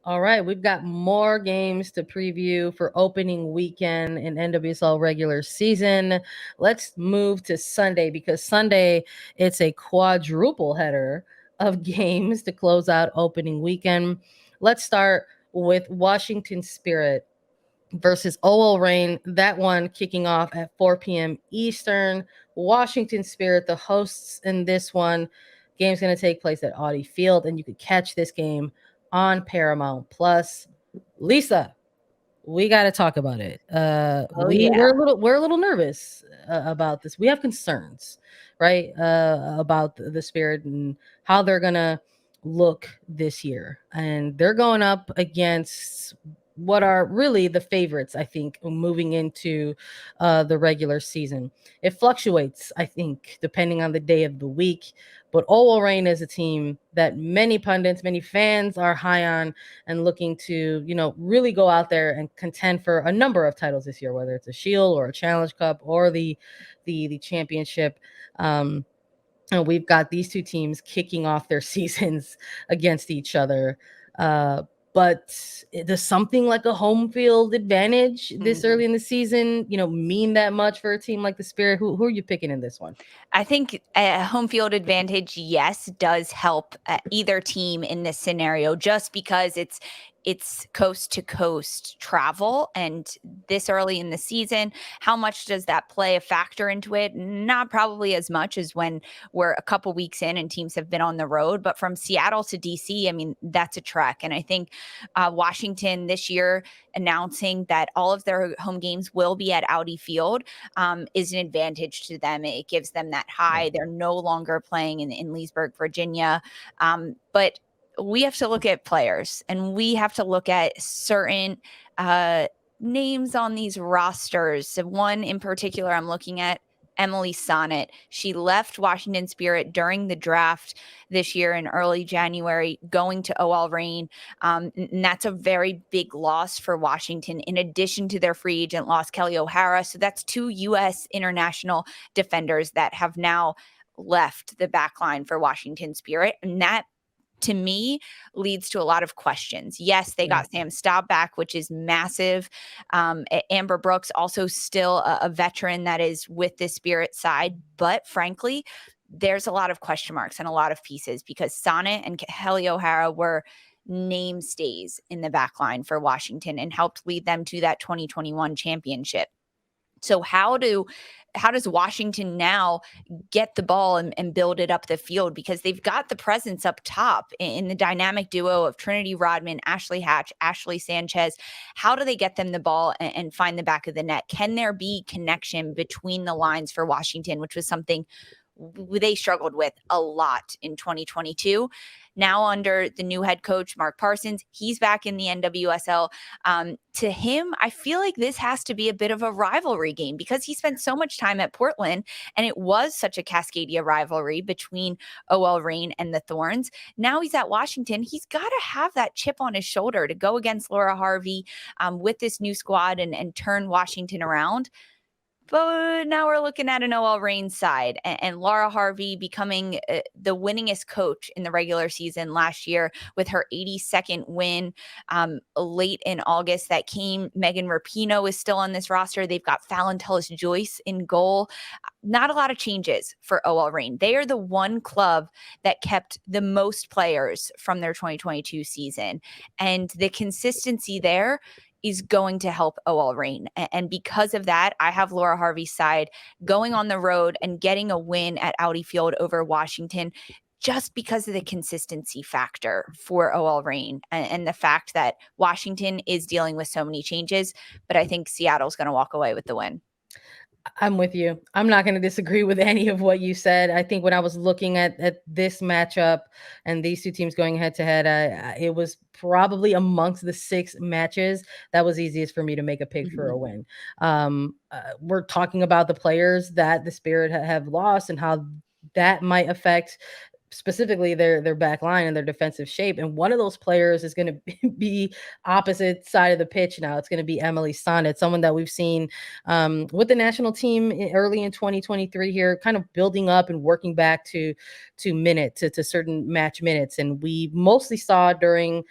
All right, we've got more games to preview for opening weekend in NWSL regular season. Let's move to Sunday because Sunday it's a quadruple header of games to close out opening weekend. Let's start with Washington Spirit versus OL Reign. That one kicking off at 4 p.m. Eastern. Washington Spirit, the hosts in this one. Game's going to take place at Audi Field, and you could catch this game on Paramount Plus. Lisa, we got to talk about it. Oh yeah. We're a little nervous about this. We have concerns, right, about the Spirit and how they're gonna look this year, and they're going up against what are really the favorites, I think, moving into the regular season. It fluctuates, I think, depending on the day of the week. But OL Reign is a team that many pundits, many fans are high on and looking to, really go out there and contend for a number of titles this year, whether it's a Shield or a Challenge Cup or the championship. And we've got these two teams kicking off their seasons against each other. Uh, but does something like a home field advantage this Mhm. early in the season, mean that much for a team like the Spirit? Who are you picking in this one? I think a home field advantage, yes, does help either team in this scenario, just because it's coast to coast travel, and this early in the season, how much does that play a factor into it? Not probably as much as when we're a couple weeks in and teams have been on the road, but from Seattle to DC, I mean, that's a trek. And I think Washington this year announcing that all of their home games will be at Audi Field is an advantage to them. It gives them that high. They're no longer playing in Leesburg, Virginia. But we have to look at players, and we have to look at certain names on these rosters. One in particular I'm looking at, Emily Sonnet. She left Washington Spirit during the draft this year in early January, going to OL Reign. And that's a very big loss for Washington, in addition to their free agent loss, Kelly O'Hara. So that's two U.S. international defenders that have now left the back line for Washington Spirit. And that, to me, leads to a lot of questions. Yes, they got Sam Staub back, which is massive. Amber Brooks, also still a veteran that is with the Spirit side. But frankly, there's a lot of question marks and a lot of pieces, because Sonnet and Kelly O'Hara were name stays in the back line for Washington and helped lead them to that 2021 championship. So how does Washington now get the ball and build it up the field? Because they've got the presence up top in the dynamic duo of Trinity Rodman, Ashley Hatch, Ashley Sanchez. How do they get them the ball and find the back of the net? Can there be connection between the lines for Washington, which was something they struggled with a lot in 2022. Now under the new head coach, Mark Parsons, he's back in the NWSL. To him, I feel like this has to be a bit of a rivalry game, because he spent so much time at Portland and it was such a Cascadia rivalry between OL Reign and the Thorns. Now he's at Washington. He's got to have that chip on his shoulder to go against Laura Harvey with this new squad and turn Washington around. But now we're looking at an OL Reign side, and Laura Harvey becoming the winningest coach in the regular season last year with her 82nd win late in August. That came. Megan Rapinoe is still on this roster. They've got Fallon Tullis-Joyce in goal. Not a lot of changes for OL Reign. They are the one club that kept the most players from their 2022 season, and the consistency there is going to help OL Reign. And because of that, I have Laura Harvey's side going on the road and getting a win at Audi Field over Washington, just because of the consistency factor for OL Reign and the fact that Washington is dealing with so many changes. But I think Seattle's going to walk away with the win. I'm with you. I'm not going to disagree with any of what you said. I think when I was looking at this matchup and these two teams going head to head, it was probably amongst the 6 matches that was easiest for me to make a pick for a win. We're talking about the players that the Spirit have lost and how that might affect specifically their back line and their defensive shape. And one of those players is going to be opposite side of the pitch now. It's going to be Emily Sonnet, someone that we've seen with the national team early in 2023 here, kind of building up and working back to certain match minutes. And we mostly saw during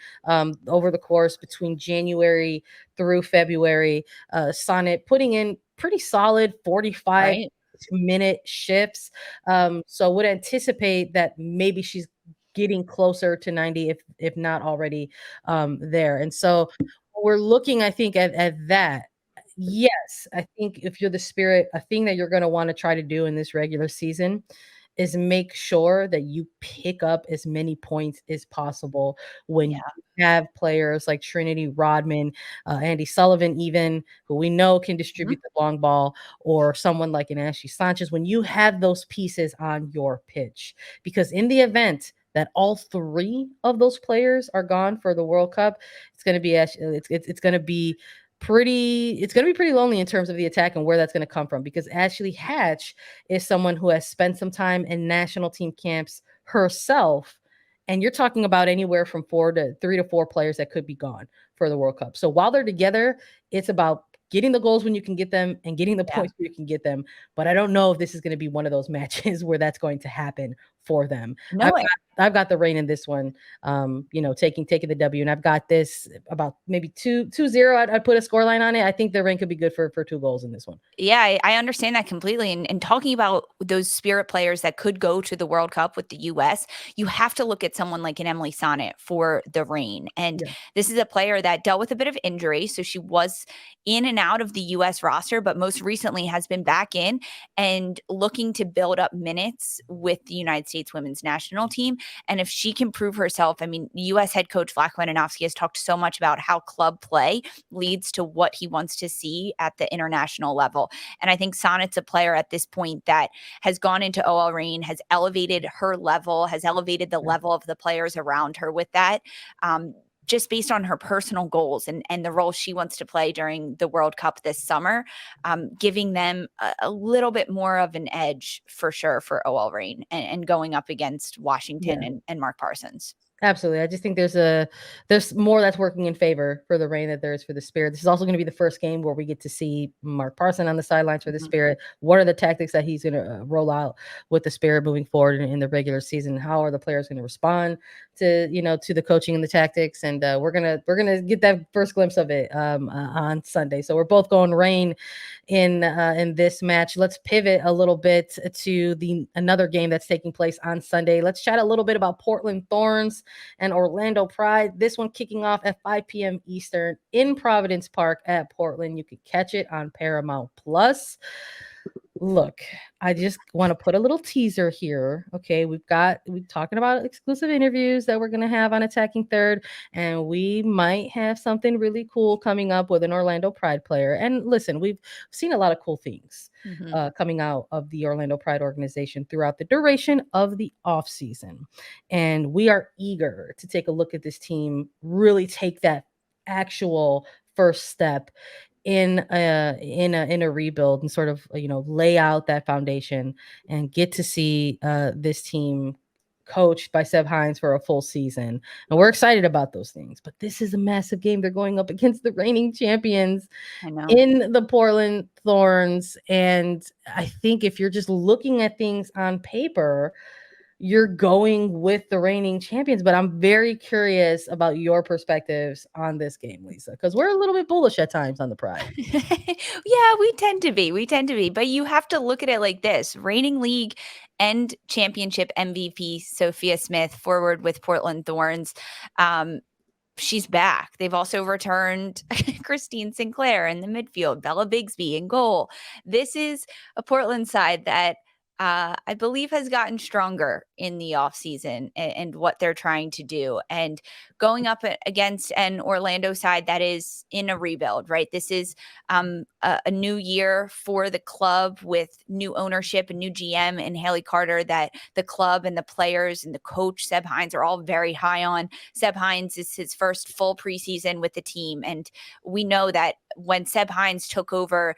over the course between January through February, Sonnet putting in pretty solid 45 Right. minute shifts. So would anticipate that maybe she's getting closer to 90, if not already there. And so we're looking, I think, at that. Yes, I think if you're the Spirit, a thing that you're going to want to try to do in this regular season is make sure that you pick up as many points as possible when Yeah. you have players like Trinity Rodman, Andy Sullivan, even who we know can Mhm. distribute the long ball, or someone like an Ashley Sanchez, when you have those pieces on your pitch. Because in the event that all three of those players are gone for the World Cup, it's going to be it's going to be pretty lonely in terms of the attack and where that's going to come from, because Ashley Hatch is someone who has spent some time in national team camps herself. And you're talking about anywhere from 3 to 4 players that could be gone for the World Cup. So while they're together, it's about getting the goals when you can get them and getting the Yeah. points when you can get them. But I don't know if this is going to be one of those matches where that's going to happen for them. I've No, I've got the rain in this one, taking the W, and I've got this about maybe 2-0. I'd put a score line on it. I think the rain could be good for 2 goals in this one. yeah, I understand that completely. And talking about those Spirit players that could go to the World Cup with the US, you have to look at someone like an Emily Sonnet for the Reign. And Yeah. this is a player that dealt with a bit of injury. So she was in and out of the US roster, but most recently has been back in and looking to build up minutes with the United States women's national team. And if she can prove herself, I mean, US head coach Vlatko Andonovski has talked so much about how club play leads to what he wants to see at the international level. And I think Sonnet's a player at this point that has gone into OL Reign, has elevated her level, has elevated the Yeah. level of the players around her with that. Just based on her personal goals and the role she wants to play during the World Cup this summer, giving them a little bit more of an edge for sure for OL Reign and going up against Washington Yeah. and Mark Parsons. Absolutely. I just think there's more that's working in favor for the Rain that there is for the Spirit. This is also going to be the first game where we get to see Mark Parson on the sidelines for the Mhm. Spirit. What are the tactics that he's going to roll out with the Spirit moving forward in the regular season? How are the players going to respond to the coaching and the tactics? And we're gonna get that first glimpse of it on Sunday. So we're both going Rain in this match. Let's pivot a little bit to the another game that's taking place on Sunday. Let's chat a little bit about Portland Thorns and Orlando Pride. This one kicking off at 5 p.m. Eastern in Providence Park at Portland. You could catch it on Paramount Plus. Look, I just want to put a little teaser here. Okay, we're talking about exclusive interviews that we're gonna have on Attacking Third, and we might have something really cool coming up with an Orlando Pride player. And listen, we've seen a lot of cool things Mhm. coming out of the Orlando Pride organization throughout the duration of the off season, and we are eager to take a look at this team really take that actual first step in a rebuild and sort of lay out that foundation and get to see this team coached by Seb Hines for a full season. And we're excited about those things. But this is a massive game. They're going up against the reigning champions I know. in the Portland Thorns. And I think if you're just looking at things on paper, you're going with the reigning champions. But I'm very curious about your perspectives on this game, Lisa, because we're a little bit bullish at times on the Pride. Yeah, we tend to be. We tend to be. But you have to look at it like this: reigning league and championship MVP Sophia Smith forward with Portland Thorns. Um, she's back. They've also returned Christine Sinclair in the midfield, Bella Bigsby in goal. This is a Portland side that I believe has gotten stronger in the offseason and what they're trying to do. And going up against an Orlando side that is in a rebuild, right? This is a new year for the club with new ownership and new GM and Haley Carter that the club and the players and the coach, Seb Hines, are all very high on. Seb Hines is his first full preseason with the team. And we know that when Seb Hines took over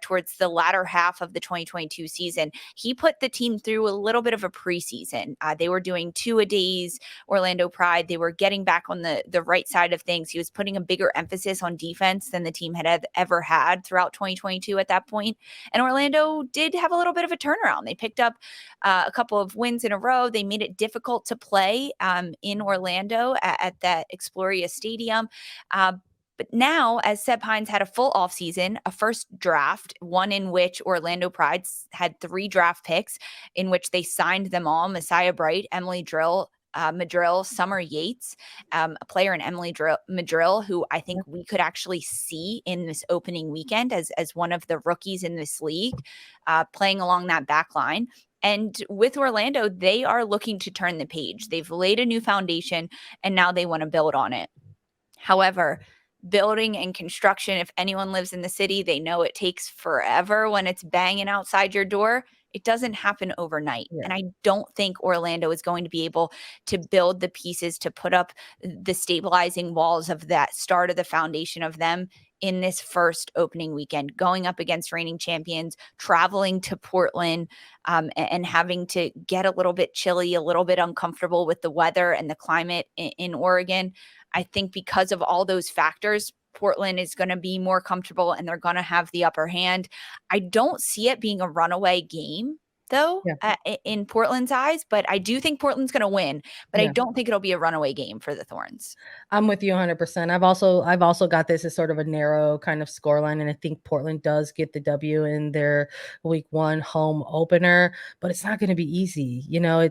towards the latter half of the 2022 season, he put the team through a little bit of a preseason. They were doing two-a-days, Orlando Pride. They were getting back on the right side of things. He was putting a bigger emphasis on defense than the team had ever had throughout 2022 at that point. And Orlando did have a little bit of a turnaround. They picked up a couple of wins in a row. They made it difficult to play in Orlando at that Exploria Stadium. But now, as Seb Hines had a full offseason, a first draft, one in which Orlando Pride had 3 draft picks, in which they signed them all: Messiah Bright, Emily Madrill, Summer Yates, a player in Emily Madrill, who I think we could actually see in this opening weekend as one of the rookies in this league, playing along that back line. And with Orlando, they are looking to turn the page. They've laid a new foundation, and now they want to build on it. However, building and construction, if anyone lives in the city, they know it takes forever when it's banging outside your door. It doesn't happen overnight. Yeah. And I don't think Orlando is going to be able to build the pieces to put up the stabilizing walls of that start of the foundation of them in this first opening weekend, going up against reigning champions, traveling to Portland, and having to get a little bit chilly, a little bit uncomfortable with the weather and the climate in Oregon. I think because of all those factors, Portland is going to be more comfortable and they're going to have the upper hand. I don't see it being a runaway game, though, in Portland's eyes, but I do think Portland's going to win, but I don't think it'll be a runaway game for the Thorns. I'm with you 100%. I've also got this as sort of a narrow kind of scoreline, and I think Portland does get the W in their week 1 home opener, but it's not going to be easy. You know,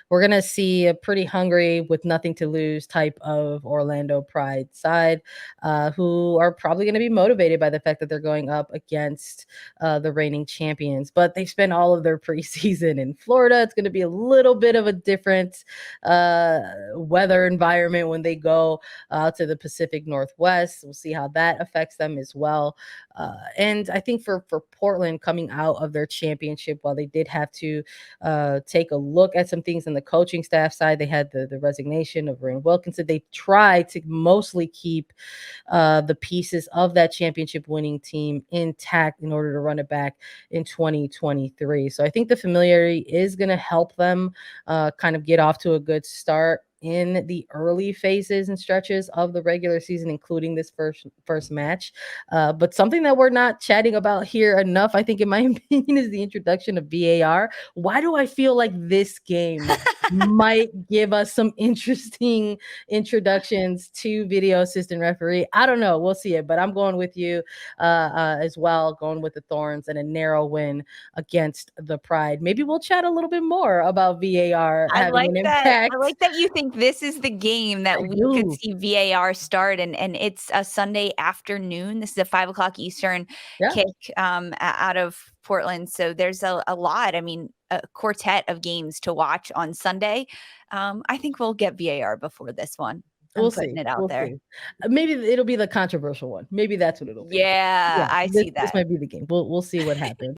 we're going to see a pretty hungry with nothing to lose type of Orlando Pride side, who are probably going to be motivated by the fact that they're going up against the reigning champions, but they spent all of their preseason in Florida. It's going to be a little bit of a different weather environment when they go to the Pacific Northwest. We'll see how that affects them as well. And I think for Portland coming out of their championship, while they did have to take a look at some things on the coaching staff side, they had the resignation of Rain Wilkinson. They tried to mostly keep the pieces of that championship winning team intact in order to run it back in 2023. So I think the familiarity is going to help them kind of get off to a good start in the early phases and stretches of the regular season, including this first match. But something that we're not chatting about here enough, I think, in my opinion, is the introduction of VAR. Why do I feel like this game might give us some interesting introductions to video assistant referee? I don't know. We'll see it, but I'm going with you as well, going with the Thorns and a narrow win against the Pride. Maybe we'll chat a little bit more about VAR having an impact. I like that you think this is the game that we could see VAR start, and it's a Sunday afternoon. This is a 5:00 Eastern kick out of Portland. So there's a lot. I mean, a quartet of games to watch on Sunday. I think we'll get VAR before this one. We'll see. It out there. See. Maybe it'll be the controversial one. Maybe that's what it'll be. Yeah, I see that. This might be the game. We'll see what happens.